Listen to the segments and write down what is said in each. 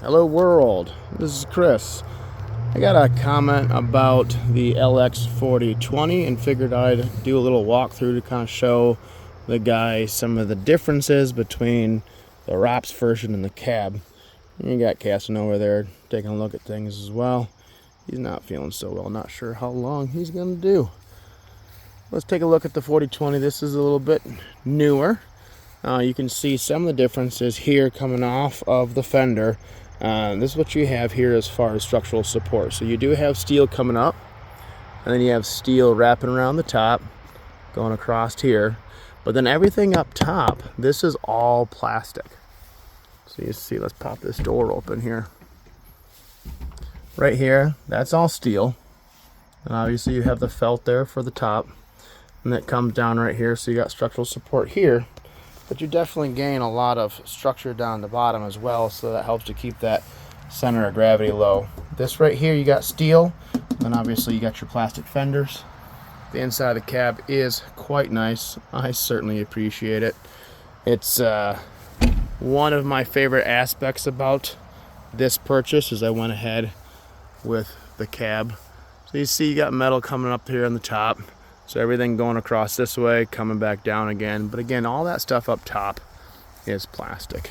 Hello world, this is Chris. I got a comment about the LX4020 and figured I'd do a little walkthrough to kind of show the guy some of the differences between the ROPS version and the cab. And you got Casson over there taking a look at things as well. He's not feeling so well, not sure how long he's gonna do. Let's take a look at the 4020. This is a little bit newer. You can see some of the differences here coming off of the fender. This is what you have here as far as structural support. So you do have steel coming up, and then you have steel wrapping around the top, going across here. But then everything up top, this is all plastic. So you see, let's pop this door open here. Right here, that's all steel. And obviously you have the felt there for the top. And that comes down right here, so you got structural support here. But you definitely gain a lot of structure down the bottom as well, so that helps to keep that center of gravity low. This right here, you got steel, and obviously you got your plastic fenders. The inside of the cab is quite nice. I certainly appreciate it. It's one of my favorite aspects about this purchase is I went ahead with the cab. So you see you got metal coming up here on the top. So everything going across this way, coming back down again. But again, all that stuff up top is plastic.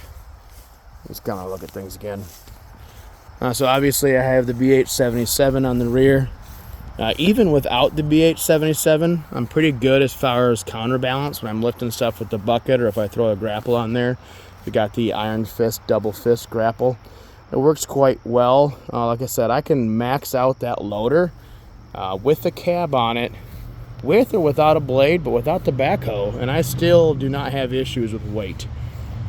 Let's kind of look at things again. So obviously I have the BH77 on the rear. Even without the BH77, I'm pretty good as far as counterbalance when I'm lifting stuff with the bucket or if I throw a grapple on there. We got the iron fist, double fist grapple. It works quite well. Like I said, I can max out that loader with the cab on it, with or without a blade, but without the backhoe, and I still do not have issues with weight.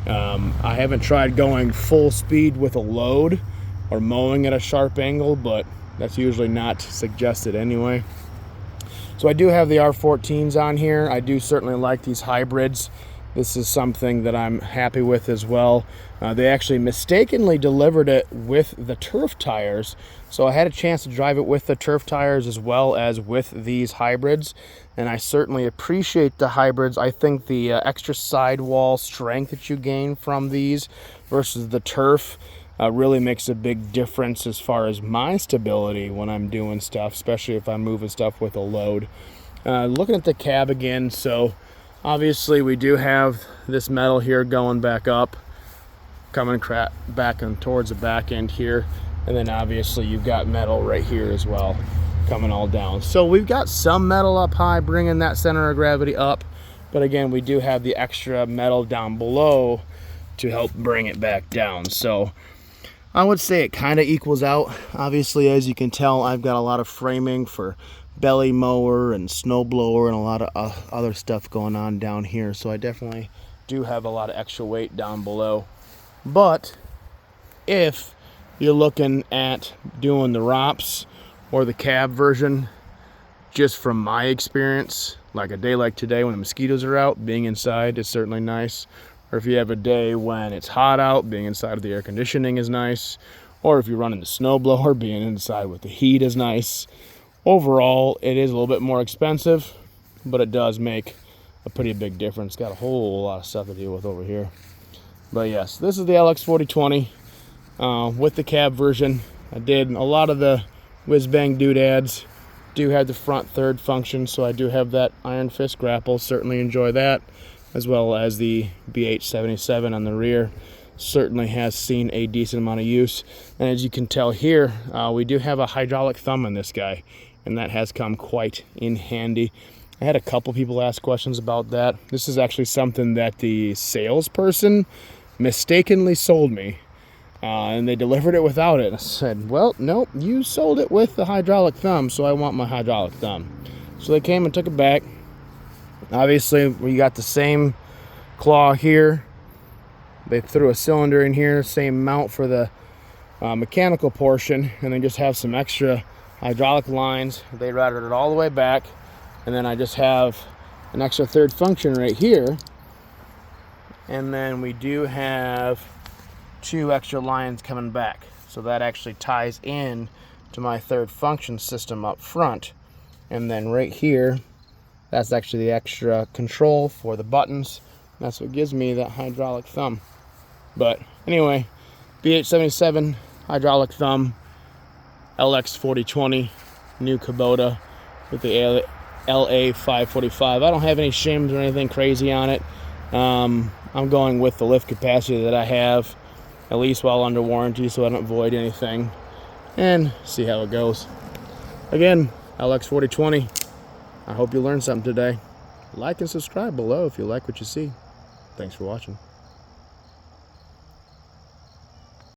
I haven't tried going full speed with a load or mowing at a sharp angle, but that's usually not suggested anyway. So I do have the R14s on here. I do certainly like these hybrids. This is something that I'm happy with as well. They actually mistakenly delivered it with the turf tires, so I had a chance to drive it with the turf tires as well as with these hybrids, and I certainly appreciate the hybrids. I think the extra sidewall strength that you gain from these versus the turf really makes a big difference as far as my stability when I'm doing stuff, especially if I'm moving stuff with a load. Looking at the cab again, so obviously we do have this metal here going back up, coming back and towards the back end here, and then obviously you've got metal right here as well coming all down. So we've got some metal up high bringing that center of gravity up, but again we do have the extra metal down below to help bring it back down. So I would say it kind of equals out. Obviously, as you can tell, I've got a lot of framing for belly mower and snow blower and a lot of other stuff going on down here, so I definitely do have a lot of extra weight down below. But if you're looking at doing the ROPS or the cab version, just from my experience, like a day like today when the mosquitoes are out, being inside is certainly nice. Or if you have a day when it's hot out, being inside with the air conditioning is nice. Or if you're running the snowblower, being inside with the heat is nice. Overall, it is a little bit more expensive, but it does make a pretty big difference. Got a whole lot of stuff to deal with over here. But yes, this is the LX4020 with the cab version. I did a lot of the whiz-bang doodads. Do have the front third function, so I do have that iron fist grapple. Certainly enjoy that, as well as the BH77 on the rear. Certainly has seen a decent amount of use. And as you can tell here, we do have a hydraulic thumb in this guy, and that has come quite in handy. I had a couple people ask questions about that. This is actually something that the salesperson mistakenly sold me, and they delivered it without it. I said, well, nope, you sold it with the hydraulic thumb, so I want my hydraulic thumb. So they came and took it back. Obviously, we got the same claw here. They threw a cylinder in here, same mount for the mechanical portion, and then just have some extra hydraulic lines. They routed it all the way back, and then I just have an extra third function right here. And then we do have 2 extra lines coming back. So that actually ties in to my third function system up front. And then right here, that's actually the extra control for the buttons. That's what gives me that hydraulic thumb. But anyway, V877 hydraulic thumb, LX 4020, new Kubota with the LA 545. I don't have any shims or anything crazy on it. I'm going with the lift capacity that I have, at least while under warranty, so I don't void anything, and see how it goes. Again, LX 4020. I hope you learned something today. Like and subscribe below if you like what you see. Thanks for watching.